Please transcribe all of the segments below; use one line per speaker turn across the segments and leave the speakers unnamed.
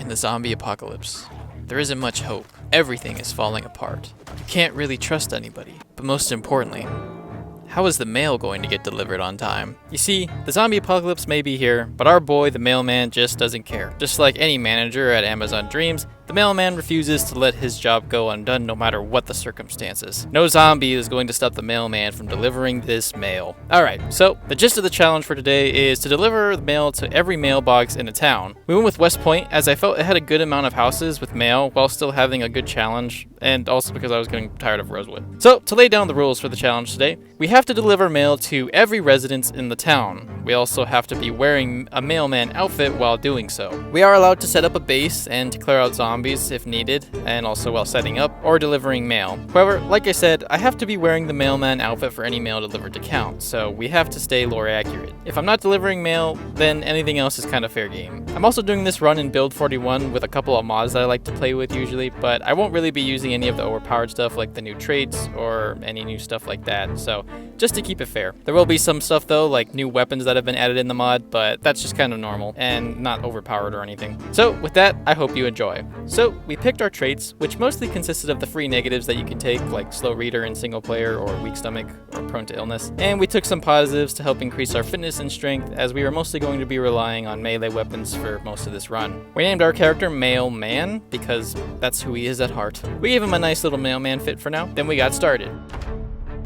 In the zombie apocalypse, there isn't much hope. Everything is falling apart. You can't really trust anybody. But most importantly, how is the mail going to get delivered on time? You see, the zombie apocalypse may be here, but our boy, the mailman, just doesn't care. Just like any manager at Amazon Dreams, the mailman refuses to let his job go undone no matter what the circumstances. No zombie is going to stop the mailman from delivering this mail. Alright, so the gist of the challenge for today is to deliver the mail to every mailbox in a town. We went with West Point as I felt it had a good amount of houses with mail while still having a good challenge, and also because I was getting tired of Rosewood. So, to lay down the rules for the challenge today, we have to deliver mail to every residence in the town. We also have to be wearing a mailman outfit while doing so. We are allowed to set up a base and to clear out zombies if needed, and also while setting up or delivering mail. However, like I said, I have to be wearing the mailman outfit for any mail delivered to count, so we have to stay lore accurate. If I'm not delivering mail, then anything else is kind of fair game. I'm also doing this run in build 41 with a couple of mods that I like to play with usually, but I won't really be using any of the overpowered stuff like the new traits or any new stuff like that, so just to keep it fair. There will be some stuff though, like new weapons that have been added in the mod, but that's just kind of normal and not overpowered or anything. So with that, I hope you enjoy. So we picked our traits, which mostly consisted of the free negatives that you can take, like slow reader in single player or weak stomach or prone to illness. And we took some positives to help increase our fitness and strength, as we were mostly going to be relying on melee weapons for most of this run. We named our character Mailman because that's who he is at heart. We gave him a nice little mailman fit for now, then we got started.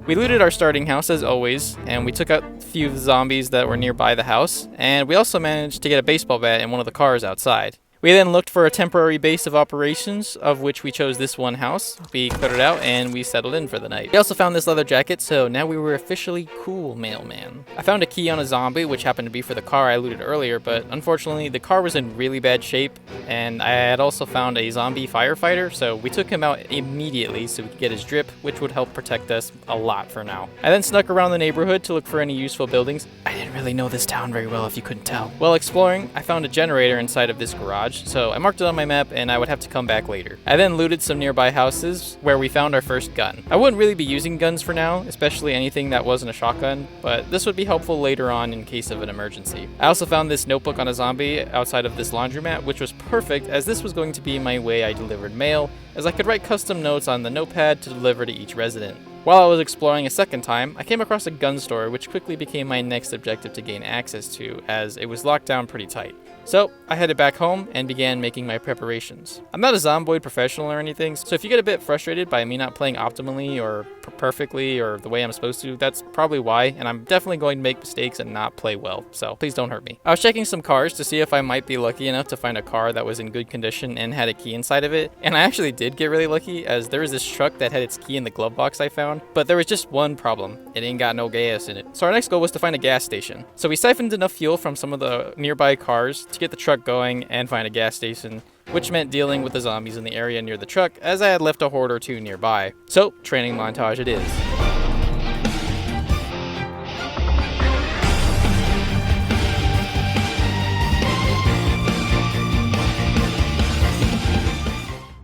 We looted our starting house as always, and we took out a few of the zombies that were nearby the house, and we also managed to get a baseball bat in one of the cars outside. We then looked for a temporary base of operations, of which we chose this one house. We cleared it out and we settled in for the night. We also found this leather jacket, so now we were officially cool mailman. I found a key on a zombie, which happened to be for the car I looted earlier, but unfortunately the car was in really bad shape, and I had also found a zombie firefighter, so we took him out immediately so we could get his drip, which would help protect us a lot for now. I then snuck around the neighborhood to look for any useful buildings. I didn't really know this town very well if you couldn't tell. While exploring, I found a generator inside of this garage, so I marked it on my map and I would have to come back later. I then looted some nearby houses where we found our first gun. I wouldn't really be using guns for now, especially anything that wasn't a shotgun, but this would be helpful later on in case of an emergency. I also found this notebook on a zombie outside of this laundromat, which was perfect as this was going to be my way I delivered mail, as I could write custom notes on the notepad to deliver to each resident. While I was exploring a second time, I came across a gun store, which quickly became my next objective to gain access to, as it was locked down pretty tight. So, I headed back home and began making my preparations. I'm not a Zomboid professional or anything, so if you get a bit frustrated by me not playing optimally or perfectly or the way I'm supposed to, that's probably why, and I'm definitely going to make mistakes and not play well, so please don't hurt me. I was checking some cars to see if I might be lucky enough to find a car that was in good condition and had a key inside of it, and I actually did get really lucky, as there was this truck that had its key in the glove box I found, but there was just one problem. It ain't got no gas in it. So our next goal was to find a gas station. So we siphoned enough fuel from some of the nearby cars to get the truck going and find a gas station, which meant dealing with the zombies in the area near the truck, as I had left a horde or two nearby. So, training montage it is.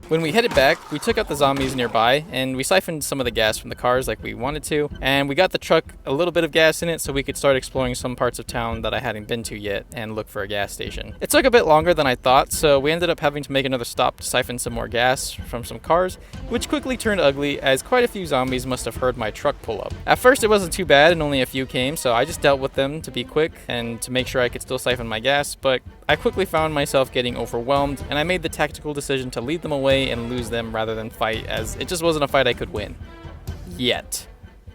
When we headed back, we took out the zombies nearby, and we siphoned some of the gas from the cars like we wanted to, and we got the truck a little bit of gas in it so we could start exploring some parts of town that I hadn't been to yet and look for a gas station. It took a bit longer than I thought, so we ended up having to make another stop to siphon some more gas from some cars, which quickly turned ugly as quite a few zombies must have heard my truck pull up. At first it wasn't too bad and only a few came, so I just dealt with them to be quick and to make sure I could still siphon my gas, but I quickly found myself getting overwhelmed, and I made the tactical decision to lead them away and lose them rather than fight, as it just wasn't a fight I could win. Yet.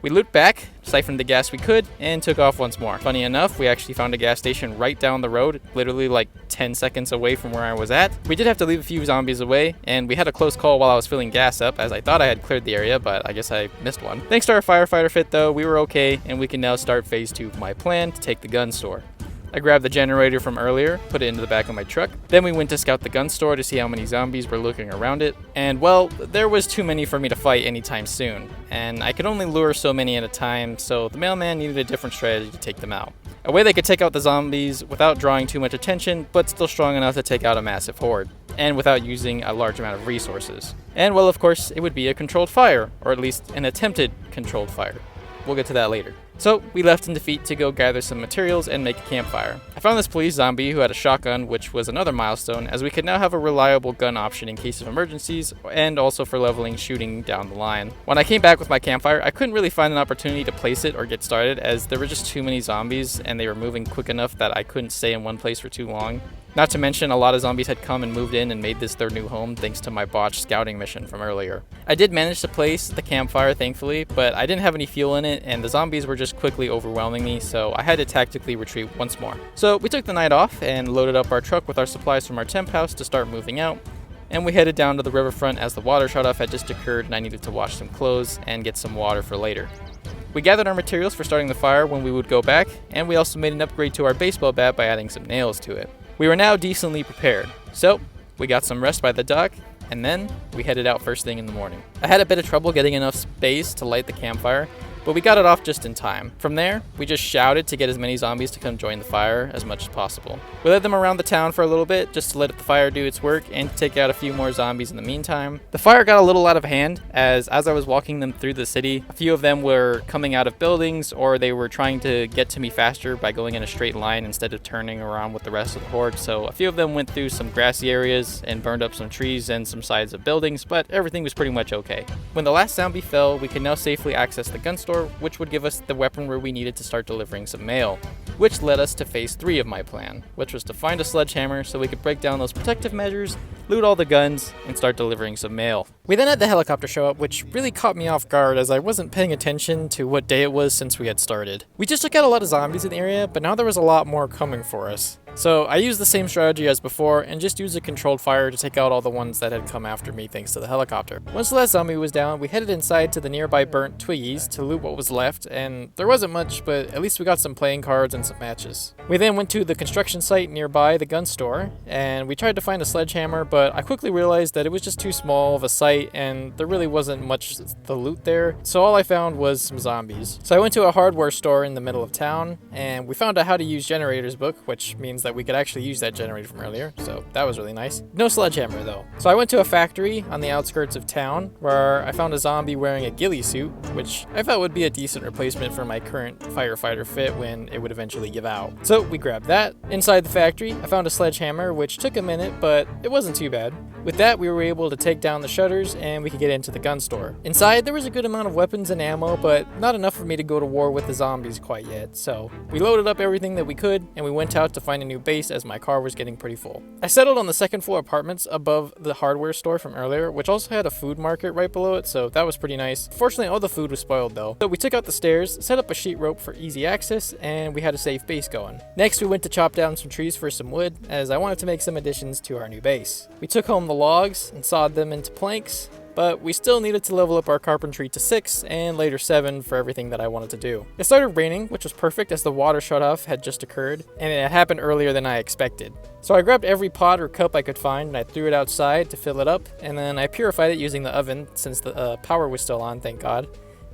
We looped back, siphoned the gas we could, and took off once more. Funny enough, we actually found a gas station right down the road, literally like 10 seconds away from where I was at. We did have to leave a few zombies away, and we had a close call while I was filling gas up, as I thought I had cleared the area, but I guess I missed one. Thanks to our firefighter fit though, we were okay, and we can now start phase 2 of my plan to take the gun store. I grabbed the generator from earlier, put it into the back of my truck. Then we went to scout the gun store to see how many zombies were lurking around it. And well, there was too many for me to fight anytime soon, and I could only lure so many at a time, so the mailman needed a different strategy to take them out. A way they could take out the zombies without drawing too much attention, but still strong enough to take out a massive horde, and without using a large amount of resources. And well, of course, it would be a controlled fire, or at least an attempted controlled fire. We'll get to that later. So we left in defeat to go gather some materials and make a campfire. I found this police zombie who had a shotgun, which was another milestone, as we could now have a reliable gun option in case of emergencies and also for leveling shooting down the line. When I came back with my campfire, I couldn't really find an opportunity to place it or get started as there were just too many zombies and they were moving quick enough that I couldn't stay in one place for too long. Not to mention, a lot of zombies had come and moved in and made this their new home thanks to my botched scouting mission from earlier. I did manage to place the campfire, thankfully, but I didn't have any fuel in it and the zombies were just quickly overwhelming me, so I had to tactically retreat once more. So we took the night off and loaded up our truck with our supplies from our temp house to start moving out, and we headed down to the riverfront as the water shutoff had just occurred and I needed to wash some clothes and get some water for later. We gathered our materials for starting the fire when we would go back, and we also made an upgrade to our baseball bat by adding some nails to it. We were now decently prepared, so we got some rest by the dock, and then we headed out first thing in the morning. I had a bit of trouble getting enough space to light the campfire, but we got it off just in time. From there, we just shouted to get as many zombies to come join the fire as much as possible. We led them around the town for a little bit just to let the fire do its work and to take out a few more zombies in the meantime. The fire got a little out of hand as I was walking them through the city, a few of them were coming out of buildings or they were trying to get to me faster by going in a straight line instead of turning around with the rest of the horde. So a few of them went through some grassy areas and burned up some trees and some sides of buildings, but everything was pretty much okay. When the last zombie fell, we could now safely access the gun store, which would give us the weaponry we needed to start delivering some mail, which led us to phase 3 of my plan, which was to find a sledgehammer so we could break down those protective measures, loot all the guns, and start delivering some mail. We then had the helicopter show up, which really caught me off guard as I wasn't paying attention to what day it was since we had started. We just took out a lot of zombies in the area, but now there was a lot more coming for us. So I used the same strategy as before and just used a controlled fire to take out all the ones that had come after me thanks to the helicopter. Once the last zombie was down, we headed inside to the nearby burnt twiggies to loot what was left, and there wasn't much, but at least we got some playing cards and some matches. We then went to the construction site nearby the gun store, and we tried to find a sledgehammer, but I quickly realized that it was just too small of a site and there really wasn't much the loot there, so all I found was some zombies. So I went to a hardware store in the middle of town, and we found a how to use generators book, which means that we could actually use that generator from earlier, so that was really nice. No sledgehammer though. So I went to a factory on the outskirts of town where I found a zombie wearing a ghillie suit, which I thought would be a decent replacement for my current firefighter fit when it would eventually give out. So we grabbed that. Inside the factory, I found a sledgehammer, which took a minute, but it wasn't too bad. With that, we were able to take down the shutters and we could get into the gun store. Inside, there was a good amount of weapons and ammo, but not enough for me to go to war with the zombies quite yet. So we loaded up everything that we could and we went out to find a new base as my car was getting pretty full. I settled on the second floor apartments above the hardware store from earlier, which also had a food market right below it, so that was pretty nice. Fortunately, all the food was spoiled though. So we took out the stairs, set up a sheet rope for easy access, and we had a safe base going. Next, we went to chop down some trees for some wood, as I wanted to make some additions to our new base. We took home the logs and sawed them into planks, but we still needed to level up our carpentry to 6 and later 7 for everything that I wanted to do. It started raining, which was perfect as the water shutoff had just occurred, and it happened earlier than I expected. So I grabbed every pot or cup I could find and I threw it outside to fill it up, and then I purified it using the oven since the power was still on, thank God.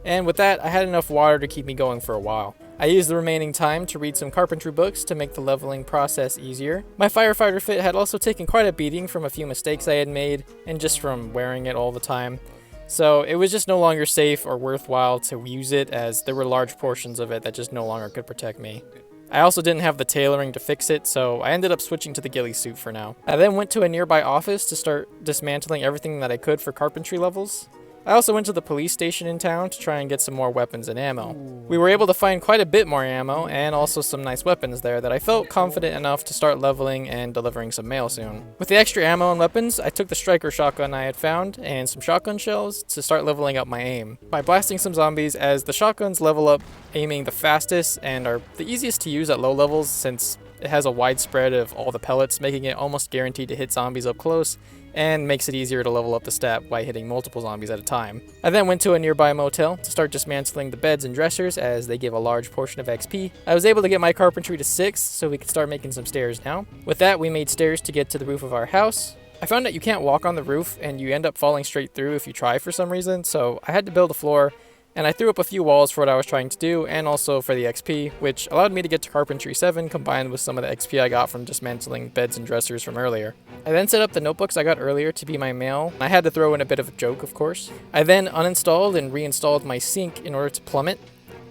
And with that, I had enough water to keep me going for a while. I used the remaining time to read some carpentry books to make the leveling process easier. My firefighter fit had also taken quite a beating from a few mistakes I had made, and just from wearing it all the time. So it was just no longer safe or worthwhile to use it, as there were large portions of it that just no longer could protect me. I also didn't have the tailoring to fix it, so I ended up switching to the ghillie suit for now. I then went to a nearby office to start dismantling everything that I could for carpentry levels. I also went to the police station in town to try and get some more weapons and ammo. We were able to find quite a bit more ammo and also some nice weapons there that I felt confident enough to start leveling and delivering some mail soon. With the extra ammo and weapons, I took the striker shotgun I had found and some shotgun shells to start leveling up my aim by blasting some zombies, as the shotguns level up aiming the fastest and are the easiest to use at low levels since it has a wide spread of all the pellets, making it almost guaranteed to hit zombies up close, and makes it easier to level up the stat by hitting multiple zombies at a time. I then went to a nearby motel to start dismantling the beds and dressers, as they give a large portion of XP. I was able to get my carpentry to 6, so we could start making some stairs now. With that, we made stairs to get to the roof of our house. I found that you can't walk on the roof and you end up falling straight through if you try for some reason, so I had to build a floor. And I threw up a few walls for what I was trying to do, and also for the XP, which allowed me to get to Carpentry 7 combined with some of the XP I got from dismantling beds and dressers from earlier. I then set up the notebooks I got earlier to be my mail. I had to throw in a bit of a joke, of course. I then uninstalled and reinstalled my sink in order to plumb it.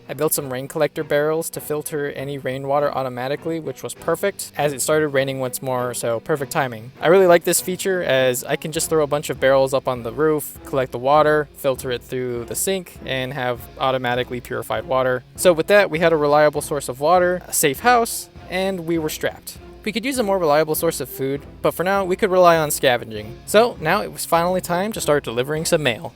I built some rain collector barrels to filter any rainwater automatically, which was perfect as it started raining once more, so perfect timing. I really like this feature as I can just throw a bunch of barrels up on the roof, collect the water, filter it through the sink, and have automatically purified water. So with that, we had a reliable source of water, a safe house, and we were strapped. We could use a more reliable source of food, but for now, we could rely on scavenging. So now it was finally time to start delivering some mail.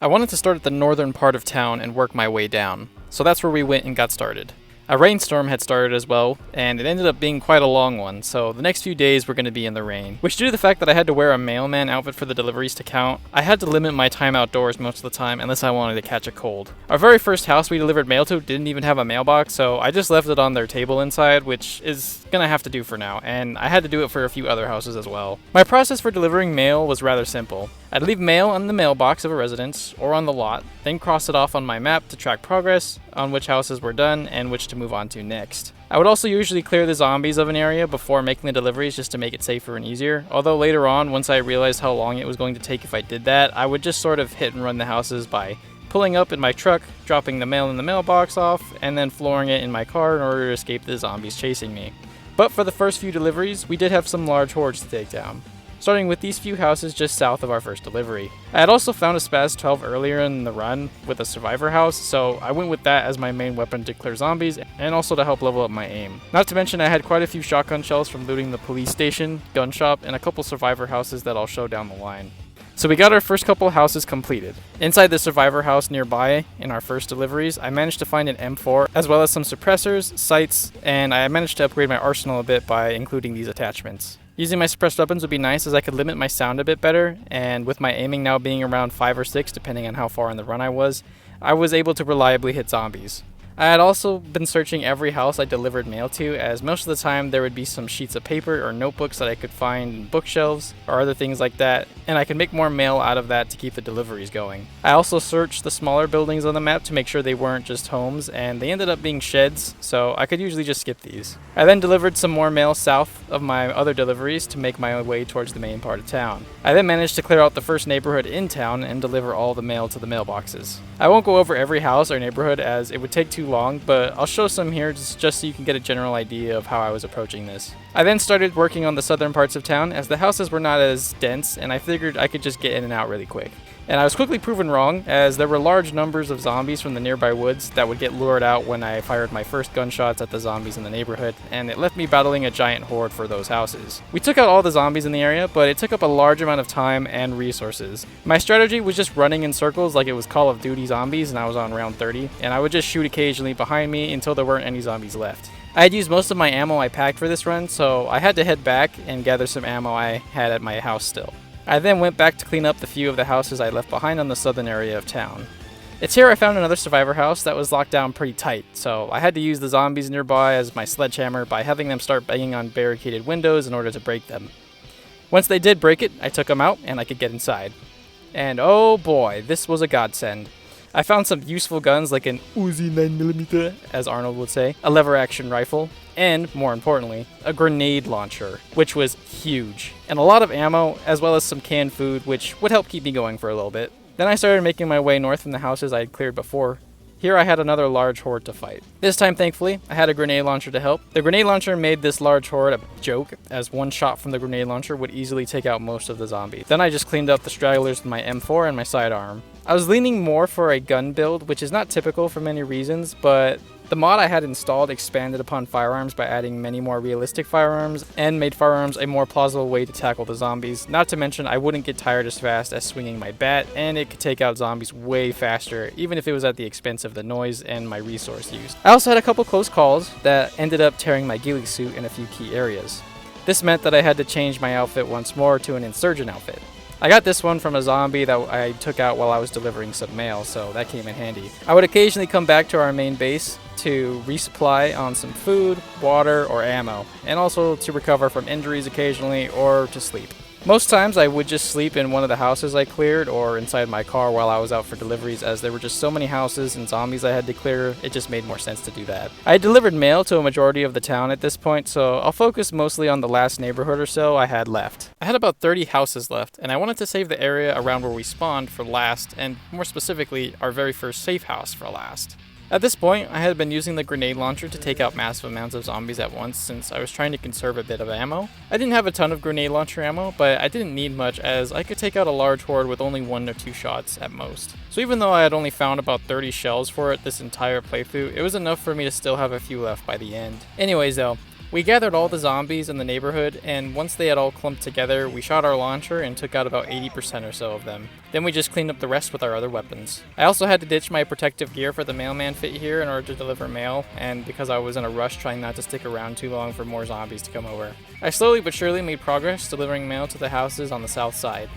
I wanted to start at the northern part of town and work my way down, so that's where we went and got started. A rainstorm had started as well, and it ended up being quite a long one, so the next few days were going to be in the rain. Which, due to the fact that I had to wear a mailman outfit for the deliveries to count, I had to limit my time outdoors most of the time unless I wanted to catch a cold. Our very first house we delivered mail to didn't even have a mailbox, so I just left it on their table inside, which is gonna have to do for now, and I had to do it for a few other houses as well. My process for delivering mail was rather simple. I'd leave mail on the mailbox of a residence or on the lot, then cross it off on my map to track progress on which houses were done and which to move on to next. I would also usually clear the zombies of an area before making the deliveries just to make it safer and easier, although later on, once I realized how long it was going to take if I did that, I would just sort of hit and run the houses by pulling up in my truck, dropping the mail in the mailbox off, and then flooring it in my car in order to escape the zombies chasing me. But for the first few deliveries, we did have some large hordes to take down, starting with these few houses just south of our first delivery. I had also found a Spaz 12 earlier in the run with a survivor house, so I went with that as my main weapon to clear zombies and also to help level up my aim. Not to mention I had quite a few shotgun shells from looting the police station, gun shop, and a couple survivor houses that I'll show down the line. So we got our first couple houses completed. Inside the survivor house nearby in our first deliveries, I managed to find an M4 as well as some suppressors, sights, and I managed to upgrade my arsenal a bit by including these attachments. Using my suppressed weapons would be nice as I could limit my sound a bit better, and with my aiming now being around 5 or 6 depending on how far in the run I was able to reliably hit zombies. I had also been searching every house I delivered mail to, as most of the time there would be some sheets of paper or notebooks that I could find in bookshelves or other things like that, and I could make more mail out of that to keep the deliveries going. I also searched the smaller buildings on the map to make sure they weren't just homes, and they ended up being sheds, so I could usually just skip these. I then delivered some more mail south of my other deliveries to make my way towards the main part of town. I then managed to clear out the first neighborhood in town and deliver all the mail to the mailboxes. I won't go over every house or neighborhood as it would take too long, but I'll show some here just so you can get a general idea of how I was approaching this. I then started working on the southern parts of town as the houses were not as dense and I figured I could just get in and out really quick. And I was quickly proven wrong, as there were large numbers of zombies from the nearby woods that would get lured out when I fired my first gunshots at the zombies in the neighborhood, and it left me battling a giant horde for those houses. We took out all the zombies in the area, but it took up a large amount of time and resources. My strategy was just running in circles like it was Call of Duty Zombies and I was on round 30, and I would just shoot occasionally behind me until there weren't any zombies left. I had used most of my ammo I packed for this run, so I had to head back and gather some ammo I had at my house still. I then went back to clean up the few of the houses I left behind on the southern area of town. It's here I found another survivor house that was locked down pretty tight, so I had to use the zombies nearby as my sledgehammer by having them start banging on barricaded windows in order to break them. Once they did break it, I took them out and I could get inside. And oh boy, this was a godsend. I found some useful guns like an Uzi 9mm, as Arnold would say, a lever-action rifle, and, more importantly, a grenade launcher, which was huge, and a lot of ammo, as well as some canned food, which would help keep me going for a little bit. Then I started making my way north from the houses I had cleared before. Here I had another large horde to fight. This time, thankfully, I had a grenade launcher to help. The grenade launcher made this large horde a joke, as one shot from the grenade launcher would easily take out most of the zombies. Then I just cleaned up the stragglers with my M4 and my sidearm. I was leaning more for a gun build, which is not typical for many reasons, but the mod I had installed expanded upon firearms by adding many more realistic firearms and made firearms a more plausible way to tackle the zombies. Not to mention I wouldn't get tired as fast as swinging my bat, and it could take out zombies way faster, even if it was at the expense of the noise and my resource use. I also had a couple close calls that ended up tearing my ghillie suit in a few key areas. This meant that I had to change my outfit once more to an insurgent outfit. I got this one from a zombie that I took out while I was delivering some mail, so that came in handy. I would occasionally come back to our main base to resupply on some food, water, or ammo, and also to recover from injuries occasionally or to sleep. Most times I would just sleep in one of the houses I cleared or inside my car while I was out for deliveries, as there were just so many houses and zombies I had to clear, it just made more sense to do that. I had delivered mail to a majority of the town at this point, so I'll focus mostly on the last neighborhood or so I had left. I had about 30 houses left, and I wanted to save the area around where we spawned for last, and more specifically, our very first safe house for last. At this point, I had been using the grenade launcher to take out massive amounts of zombies at once since I was trying to conserve a bit of ammo. I didn't have a ton of grenade launcher ammo, but I didn't need much as I could take out a large horde with only 1 or 2 shots at most. So even though I had only found about 30 shells for it this entire playthrough, it was enough for me to still have a few left by the end. Anyways though, we gathered all the zombies in the neighborhood, and once they had all clumped together, we shot our launcher and took out about 80% or so of them. Then we just cleaned up the rest with our other weapons. I also had to ditch my protective gear for the mailman fit here in order to deliver mail, and because I was in a rush trying not to stick around too long for more zombies to come over. I slowly but surely made progress delivering mail to the houses on the south side.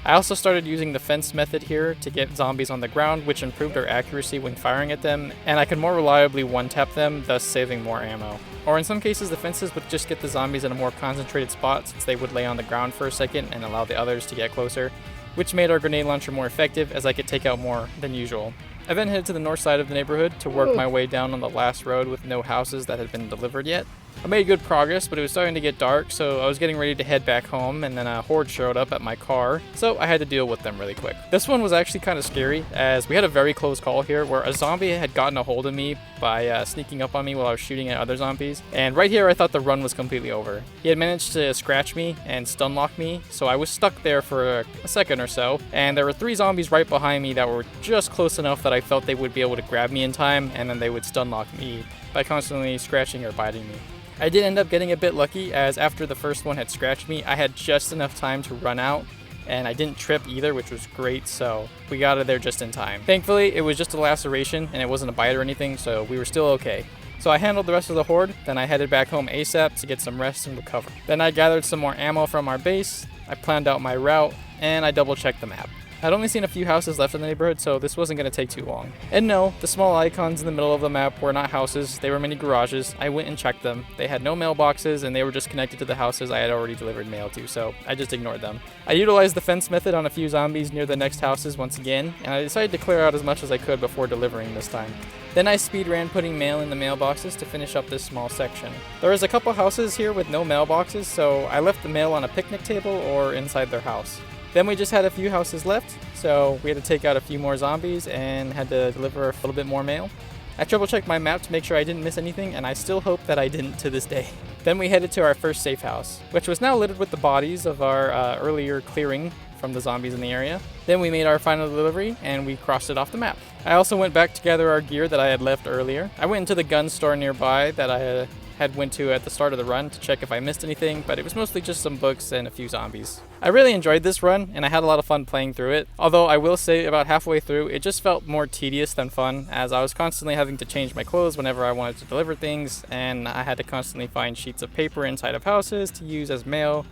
I also started using the fence method here to get zombies on the ground, which improved our accuracy when firing at them, and I could more reliably one-tap them, thus saving more ammo. Or in some cases, the fences would just get the zombies in a more concentrated spot since they would lay on the ground for a second and allow the others to get closer, which made our grenade launcher more effective as I could take out more than usual. I then headed to the north side of the neighborhood to work my way down on the last road with no houses that had been delivered yet. I made good progress, but it was starting to get dark, so I was getting ready to head back home, and then a horde showed up at my car, so I had to deal with them really quick. This one was actually kind of scary, as we had a very close call here where a zombie had gotten a hold of me by sneaking up on me while I was shooting at other zombies, and right here I thought the run was completely over. He had managed to scratch me and stun lock me, so I was stuck there for a second or so, and there were 3 zombies right behind me that were just close enough that I felt they would be able to grab me in time, and then they would stun lock me by constantly scratching or biting me. I did end up getting a bit lucky, as after the first one had scratched me, I had just enough time to run out, and I didn't trip either, which was great, so we got out of there just in time. Thankfully, it was just a laceration, and it wasn't a bite or anything, so we were still okay. So I handled the rest of the horde, then I headed back home ASAP to get some rest and recover. Then I gathered some more ammo from our base, I planned out my route, and I double-checked the map. I'd only seen a few houses left in the neighborhood, so this wasn't going to take too long. And no, the small icons in the middle of the map were not houses, they were mini garages. I went and checked them. They had no mailboxes, and they were just connected to the houses I had already delivered mail to, so I just ignored them. I utilized the fence method on a few zombies near the next houses once again, and I decided to clear out as much as I could before delivering this time. Then I speed ran putting mail in the mailboxes to finish up this small section. There is a couple houses here with no mailboxes, so I left the mail on a picnic table or inside their house. Then we just had a few houses left, so we had to take out a few more zombies and had to deliver a little bit more mail. I triple checked my map to make sure I didn't miss anything, and I still hope that I didn't to this day. Then we headed to our first safe house, which was now littered with the bodies of our earlier clearing from the zombies in the area. Then we made our final delivery and we crossed it off the map. I also went back to gather our gear that I had left earlier. I went into the gun store nearby that I had went to at the start of the run to check if I missed anything, but it was mostly just some books and a few zombies. I really enjoyed this run, and I had a lot of fun playing through it, although I will say about halfway through, it just felt more tedious than fun, as I was constantly having to change my clothes whenever I wanted to deliver things, and I had to constantly find sheets of paper inside of houses to use as mail,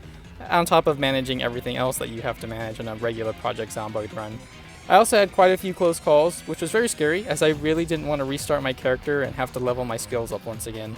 on top of managing everything else that you have to manage in a regular Project Zomboid run. I also had quite a few close calls, which was very scary, as I really didn't want to restart my character and have to level my skills up once again.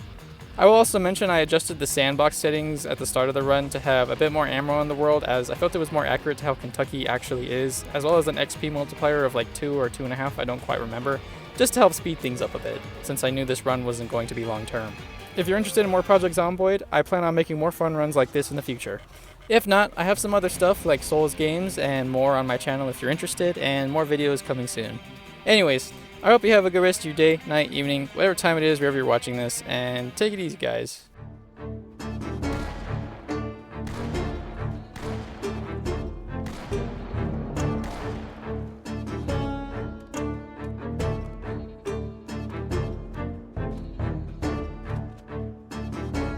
I will also mention I adjusted the sandbox settings at the start of the run to have a bit more ammo in the world, as I felt it was more accurate to how Kentucky actually is, as well as an XP multiplier of like 2 or 2.5, I don't quite remember, just to help speed things up a bit, since I knew this run wasn't going to be long term. If you're interested in more Project Zomboid, I plan on making more fun runs like this in the future. If not, I have some other stuff like Souls games and more on my channel if you're interested, and more videos coming soon. Anyways, I hope you have a good rest of your day, night, evening, whatever time it is, wherever you're watching this, and take it easy, guys.